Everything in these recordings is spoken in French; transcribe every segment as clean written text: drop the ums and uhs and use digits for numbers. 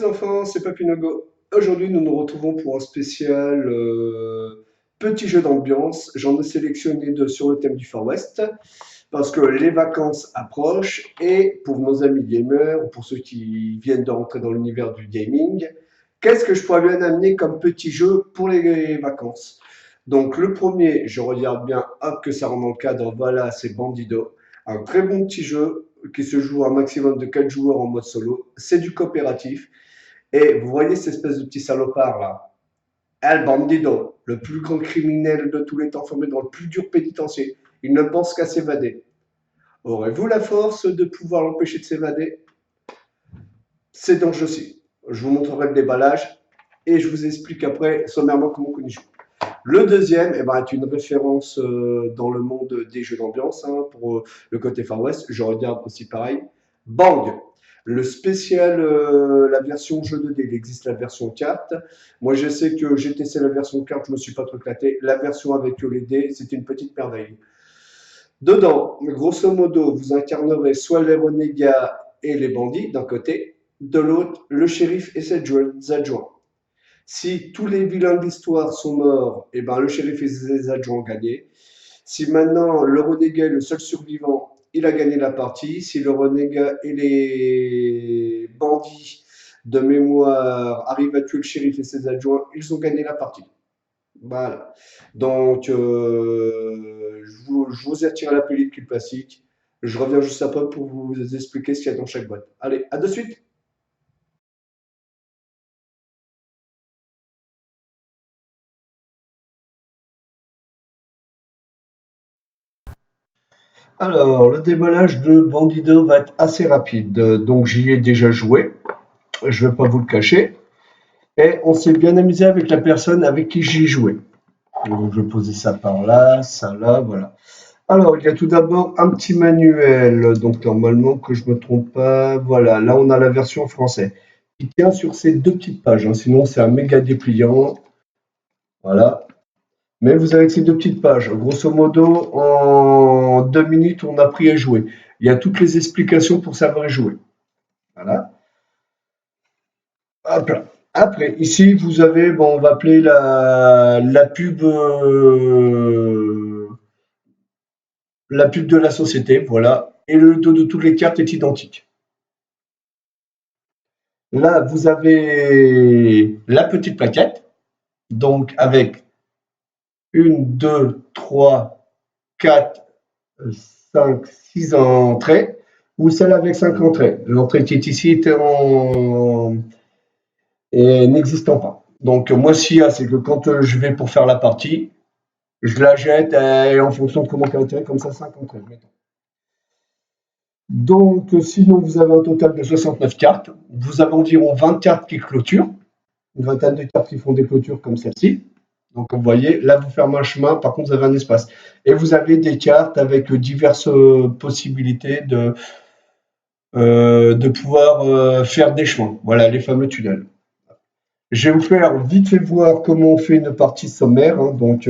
enfants, c'est Papinogo. Aujourd'hui, nous nous retrouvons pour un spécial petit jeu d'ambiance. J'en ai sélectionné deux sur le thème du Far West parce que les vacances approchent et pour nos amis gamers ou pour ceux qui viennent de rentrer dans l'univers du gaming, qu'est-ce que je pourrais bien amener comme petit jeu pour les vacances? Donc le premier, je regarde bien, hop, que ça rentre dans le cadre, voilà, c'est Bandido. Un très bon petit jeu qui se joue à un maximum de 4 joueurs en mode solo. C'est du coopératif. Et vous voyez cette espèce de petit salopard là, El Bandido, le plus grand criminel de tous les temps formé dans le plus dur pénitencier. Il ne pense qu'à s'évader. Aurez-vous la force de pouvoir l'empêcher de s'évader? C'est dangereux aussi. Je vous montrerai le déballage et je vous explique après sommairement comment on y joue. Le deuxième est une référence dans le monde des jeux d'ambiance pour le côté Far West. Je regarde aussi pareil. Bang! Le spécial, la version jeu 2D, il existe la version carte. Moi, je sais que j'ai testé la version carte, je me suis pas trop éclaté. La version avec les dés, c'est une petite merveille. Dedans, grosso modo, vous incarnerez soit les renégats et les bandits d'un côté, de l'autre, le shérif et ses adjoints. Si tous les vilains de l'histoire sont morts, le shérif et ses adjoints ont gagné. Si maintenant le renégat est le seul survivant, il a gagné la partie. Si le renégat et les bandits de mémoire arrivent à tuer le shérif et ses adjoints, ils ont gagné la partie. Voilà. Donc, je vous ai tiré la pellicule classique. Je reviens juste après pour vous expliquer ce qu'il y a dans chaque boîte. Allez, à de suite. Alors, le déballage de Bandido va être assez rapide. Donc, j'y ai déjà joué. Je ne vais pas vous le cacher. Et on s'est bien amusé avec la personne avec qui j'y joué. Donc, je vais poser ça par là, ça là, voilà. Alors, il y a tout d'abord un petit manuel. Donc, normalement, que je ne me trompe pas, voilà. Là, on a la version française. Il tient sur ces deux petites pages. Sinon, c'est un méga dépliant. Voilà. Mais vous avez ces deux petites pages. Grosso modo, en 2 minutes, on a appris à jouer. Il y a toutes les explications pour savoir jouer. Voilà. Hop là. Après, ici, vous avez, on va appeler la pub de la société, voilà. Et le dos de toutes les cartes est identique. Là, vous avez la petite plaquette, donc avec une, deux, trois, quatre, 5, 6 entrées, ou celle avec 5 entrées. L'entrée qui est ici était n'existant pas. Donc, moi, ce qu'il y a, c'est que quand je vais pour faire la partie, je la jette et en fonction de comment elle est comme ça, 5 entrées. Donc, sinon, vous avez un total de 69 cartes. Vous avez environ 20 cartes qui clôturent, une vingtaine de cartes qui font des clôtures comme celle-ci. Donc, vous voyez, là, vous fermez un chemin, par contre, vous avez un espace. Et vous avez des cartes avec diverses possibilités de pouvoir faire des chemins. Voilà, les fameux tunnels. Je vais vous faire vite fait voir comment on fait une partie sommaire. Donc,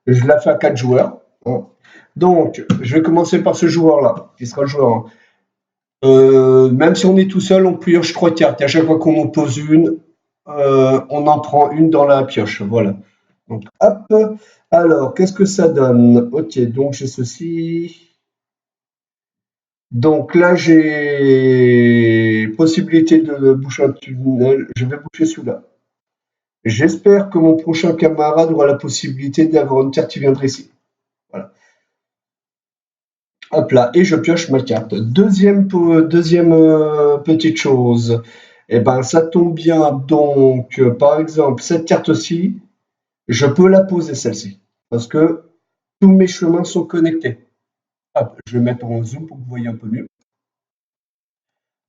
je la fais à 4 joueurs. Donc, je vais commencer par ce joueur-là, qui sera le joueur 1. Même si on est tout seul, on pioche 3 cartes. Et à chaque fois qu'on en pose une, on en prend une dans la pioche. Voilà. Donc, hop. Alors, qu'est-ce que ça donne? Ok, donc j'ai ceci. Donc là, j'ai possibilité de boucher un tunnel. Je vais boucher celui-là. J'espère que mon prochain camarade aura la possibilité d'avoir une carte qui viendrait ici. Voilà. Hop là, et je pioche ma carte. Deuxième petite chose. Ça tombe bien. Donc, par exemple, cette carte-ci, je peux la poser celle-ci. Parce que tous mes chemins sont connectés. Hop, je vais mettre en zoom pour que vous voyez un peu mieux.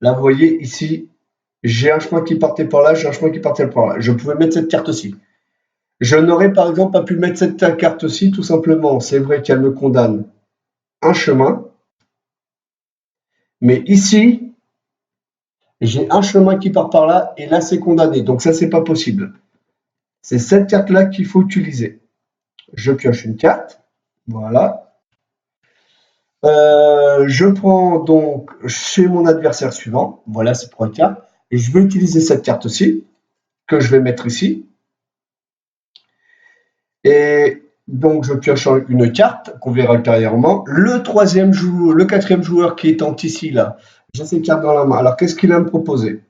Là, vous voyez ici, j'ai un chemin qui partait par là, j'ai un chemin qui partait par là. Je pouvais mettre cette carte-ci. Je n'aurais par exemple pas pu mettre cette carte-ci tout simplement. C'est vrai qu'elle me condamne un chemin. Mais ici, j'ai un chemin qui part par là et là, c'est condamné. Donc ça, c'est pas possible. C'est cette carte-là qu'il faut utiliser. Je pioche une carte. Voilà. Je prends donc chez mon adversaire suivant. Voilà ces 3 cartes. je vais utiliser cette carte-ci, que je vais mettre ici. Et donc, je pioche une carte qu'on verra ultérieurement. Le quatrième joueur qui est en ici, là, j'ai cette carte dans la main. Alors, qu'est-ce qu'il a à me proposer?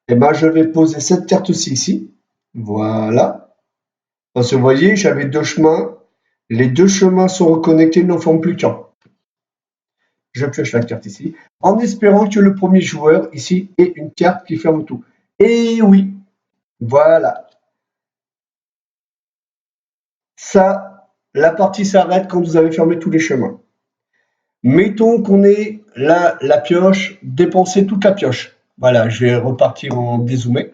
Eh ben, je vais poser cette carte-ci ici. Voilà. Parce que vous voyez, j'avais deux chemins. Les deux chemins sont reconnectés, n'en forment plus qu'un. Je pioche la carte ici, en espérant que le premier joueur ici ait une carte qui ferme tout. Et oui, voilà. Ça, la partie s'arrête quand vous avez fermé tous les chemins. Mettons qu'on ait là la pioche, dépensé toute la pioche. Voilà, je vais repartir en dézoomé.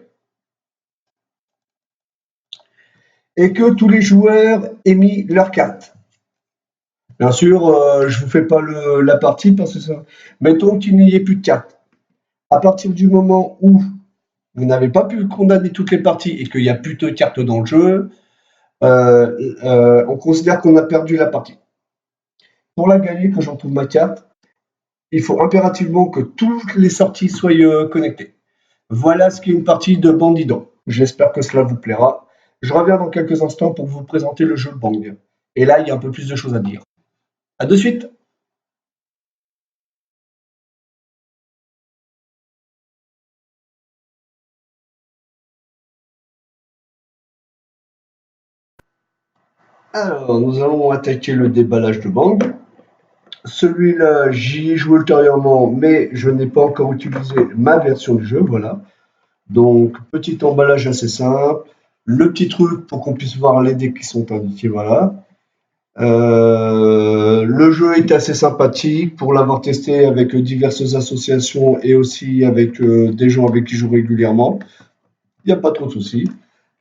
Et que tous les joueurs aient mis leur carte. Bien sûr, je ne vous fais pas la partie parce que ça. Mettons qu'il n'y ait plus de cartes. À partir du moment où vous n'avez pas pu condamner toutes les parties et qu'il n'y a plus de cartes dans le jeu, on considère qu'on a perdu la partie. Pour la gagner, quand j'en trouve ma carte, il faut impérativement que toutes les sorties soient connectées. Voilà ce qu'est une partie de Bandidon. J'espère que cela vous plaira. Je reviens dans quelques instants pour vous présenter le jeu Bang. Et là, il y a un peu plus de choses à dire. À de suite. Alors, nous allons attaquer le déballage de Bang. Celui-là, j'y ai joué ultérieurement, mais je n'ai pas encore utilisé ma version du jeu, voilà. Donc, petit emballage assez simple. Le petit truc pour qu'on puisse voir les dés qui sont indiqués, voilà. Le jeu est assez sympathique pour l'avoir testé avec diverses associations et aussi avec des gens avec qui je joue régulièrement. Il n'y a pas trop de soucis.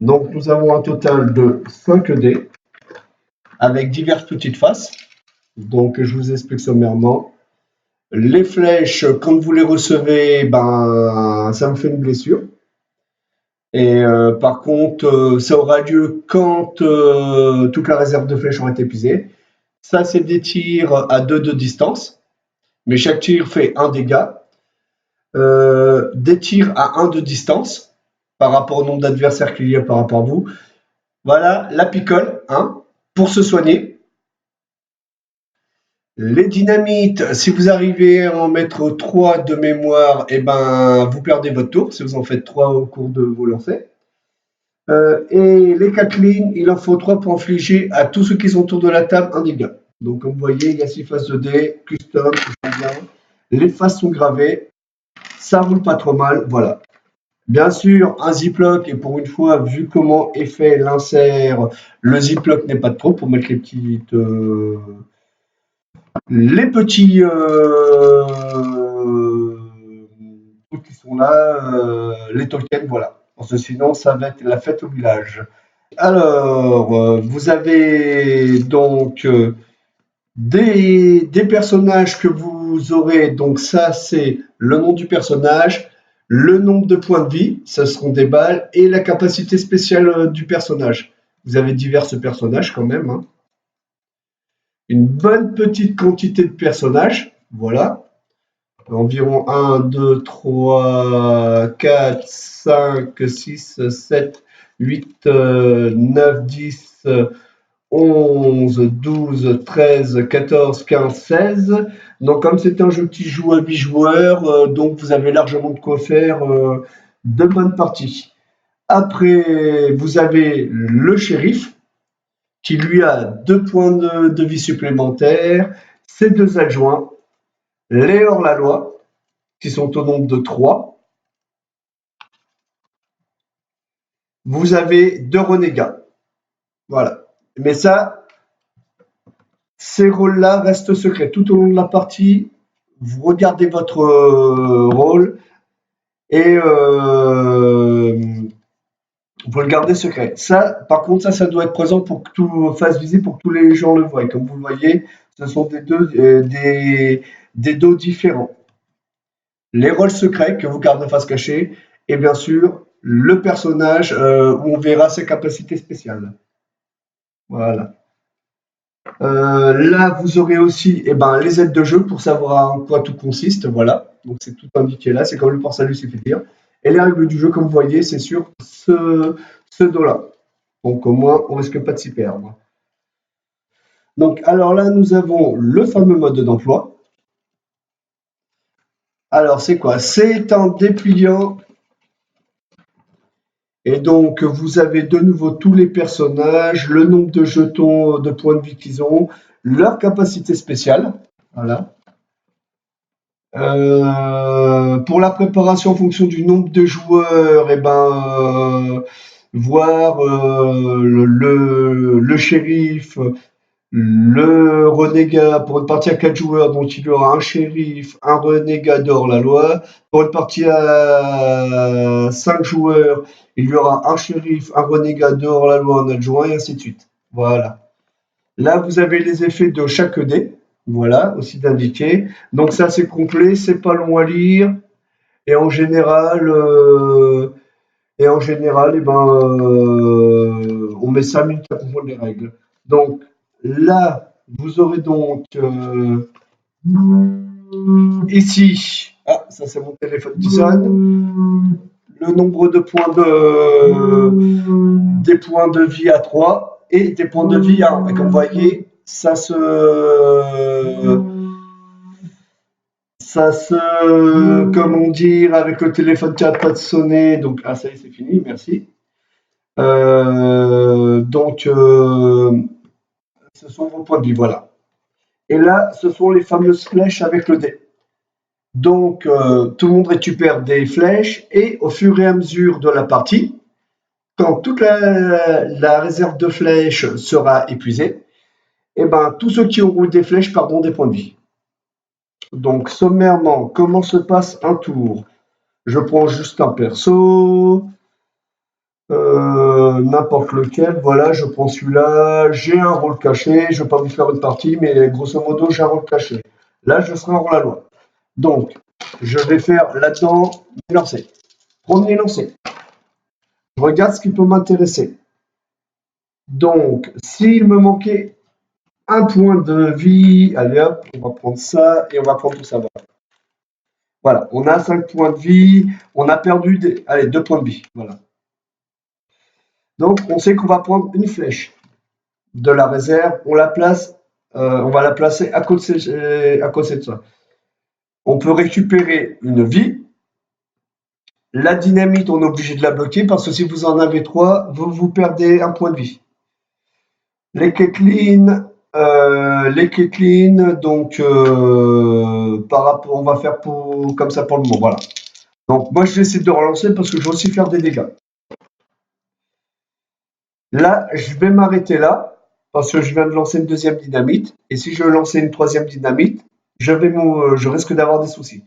Donc, nous avons un total de 5 dés avec diverses petites faces. Donc, je vous explique sommairement. Les flèches, quand vous les recevez, ben, ça vous fait une blessure. Et par contre, ça aura lieu quand toute la réserve de flèches aura été épuisée. Ça, c'est des tirs à 2 de distance, mais chaque tir fait un dégât. Des tirs à 1 de distance par rapport au nombre d'adversaires qu'il y a par rapport à vous. Voilà, la picole, hein, pour se soigner. Les dynamites, si vous arrivez à en mettre 3 de mémoire, eh ben, vous perdez votre tour, si vous en faites 3 au cours de vos lancers. Et les 4 lignes, il en faut 3 pour infliger à tous ceux qui sont autour de la table un dégât. Donc, comme vous voyez, il y a 6 faces de dés, custom, bien. Les faces sont gravées, ça roule pas trop mal, voilà. Bien sûr, un ziploc, et pour une fois, vu comment est fait l'insert, le ziploc n'est pas de trop pour mettre les petits trucs qui sont là, les tokens, voilà. Parce que sinon, ça va être la fête au village. Alors, vous avez donc des personnages que vous aurez. Donc ça, c'est le nom du personnage, le nombre de points de vie, ce seront des balles, et la capacité spéciale du personnage. Vous avez divers personnages quand même, hein. Une bonne petite quantité de personnages, voilà. Environ 1, 2, 3, 4, 5, 6, 7, 8, 9, 10, 11, 12, 13, 14, 15, 16. Donc, comme c'est un jeu qui joue à 8 joueurs, donc vous avez largement de quoi faire de bonnes parties. Après, vous avez le shérif, qui lui a 2 points de vie supplémentaires, ses 2 adjoints, les hors-la-loi, qui sont au nombre de 3. Vous avez 2 renégats. Voilà. Mais ça, ces rôles-là restent secrets. Tout au long de la partie, vous regardez votre rôle et vous le gardez secret. Ça, par contre, ça doit être présent pour que tout fasse visible, pour que tous les gens le voient. Comme vous le voyez, ce sont des dos différents. Les rôles secrets que vous gardez face cachée et bien sûr le personnage où on verra ses capacités spéciales. Voilà. Là, vous aurez aussi les aides de jeu pour savoir en quoi tout consiste. Voilà. Donc c'est tout indiqué là, c'est comme le port salut, c'est fait dire. Et les règles du jeu, comme vous voyez, c'est sur ce dos-là. Donc au moins, on risque pas de s'y perdre. Donc alors là, nous avons le fameux mode d'emploi. Alors c'est quoi? C'est un dépliant. Et donc vous avez de nouveau tous les personnages, le nombre de jetons de points de vie qu'ils ont, leur capacité spéciale. Voilà. Pour la préparation en fonction du nombre de joueurs, et voir le shérif, le renégat pour une partie à 4 joueurs, donc il y aura un shérif, un renégat d'hors-la-loi. Pour une partie à 5 joueurs, il y aura un shérif, un renégat d'hors-la-loi, un adjoint, et ainsi de suite. Voilà. Là, vous avez les effets de chaque dé. Voilà, aussi d'indiquer. Donc ça, c'est complet, c'est pas long à lire. Et en général, on met 5 minutes à comprendre les règles. Donc là, vous aurez donc ici, ah, ça c'est mon téléphone qui sonne, le nombre de points des points de vie à 3 et des points de vie à 1. Et comme vous voyez, ça se, comment dire, avec le téléphone qui n'a pas de sonner, donc, ah ça y est, c'est fini, merci. Ce sont vos points de vie, voilà. Et là, ce sont les fameuses flèches avec le dé. Donc, tout le monde récupère des flèches et au fur et à mesure de la partie, quand toute la réserve de flèches sera épuisée, et tous ceux qui auront des flèches perdront des points de vie. Donc, sommairement, comment se passe un tour? Je prends juste un perso, n'importe lequel, voilà, je prends celui-là, j'ai un rôle caché, je ne vais pas vous faire une partie, mais grosso modo, j'ai un rôle caché. Là, je serai en hors-la-loi. Donc, je vais faire là-dedans mes lancers. Premier lancer. Je regarde ce qui peut m'intéresser. Donc, s'il me manquait un point de vie, allez hop, on va prendre ça et on va prendre tout ça. Voilà, on a 5 points de vie, on a perdu 2 points de vie. Voilà. Donc, on sait qu'on va prendre une flèche de la réserve, on la place, on va la placer à côté de ça. On peut récupérer une vie. La dynamite, on est obligé de la bloquer parce que si vous en avez 3, vous perdez un point de vie. Les Ketlin, donc par rapport, on va faire comme ça pour le moment. Voilà. Donc moi, je vais essayer de relancer parce que je vais aussi faire des dégâts. Là, je vais m'arrêter là parce que je viens de lancer une deuxième dynamite. Et si je lançais une troisième dynamite, je risque d'avoir des soucis.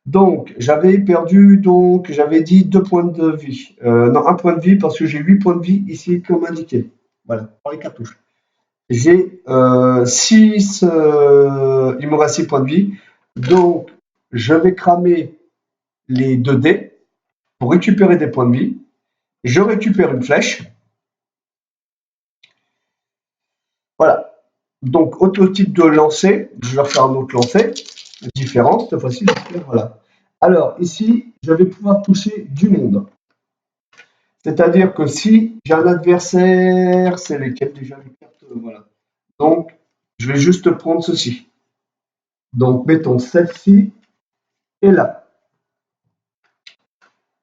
Donc, j'avais perdu, j'avais dit 2 points de vie. Non, 1 point de vie parce que j'ai 8 points de vie ici comme indiqué. Voilà, par les cartouches. J'ai 6, il me reste 6 points de vie. Donc, je vais cramer les 2 dés pour récupérer des points de vie. Je récupère une flèche. Voilà. Donc, autre type de lancer. Je vais refaire un autre lancer. Différent, cette fois-ci. Voilà. Alors, ici, je vais pouvoir toucher du monde. C'est-à-dire que si j'ai un adversaire, c'est lesquels déjà les cartes, voilà. Donc, je vais juste prendre ceci. Donc, mettons celle-ci et là.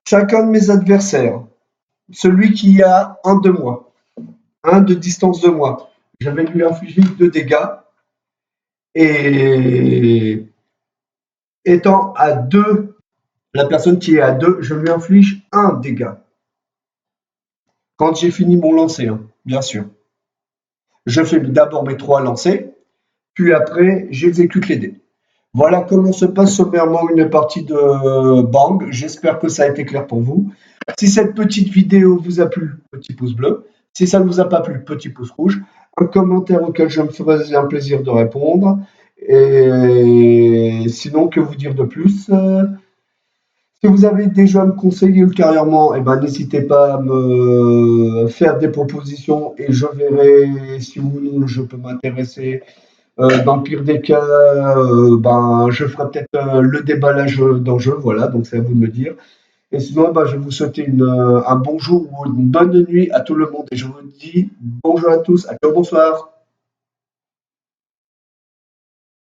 Chacun de mes adversaires, celui qui a un de moi, un de distance de moi, je vais lui infliger 2 dégâts. Et étant à 2, la personne qui est à 2, je lui inflige 1 dégât. Quand j'ai fini mon lancer, hein, bien sûr. Je fais d'abord mes 3 lancers, puis après, j'exécute les dés. Voilà comment se passe sommairement une partie de Bang. J'espère que ça a été clair pour vous. Si cette petite vidéo vous a plu, petit pouce bleu. Si ça ne vous a pas plu, petit pouce rouge. Un commentaire auquel je me ferai un plaisir de répondre. Et sinon, que vous dire de plus? Si vous avez des jeux à me conseiller ultérieurement, n'hésitez pas à me faire des propositions et je verrai si ou non je peux m'intéresser Dans le pire des cas, ben, je ferai peut-être le déballage d'enjeux, voilà, donc c'est à vous de me dire. Et sinon, ben, je vais vous souhaiter un bonjour ou une bonne nuit à tout le monde et je vous dis bonjour à tous, à ciao, bonsoir.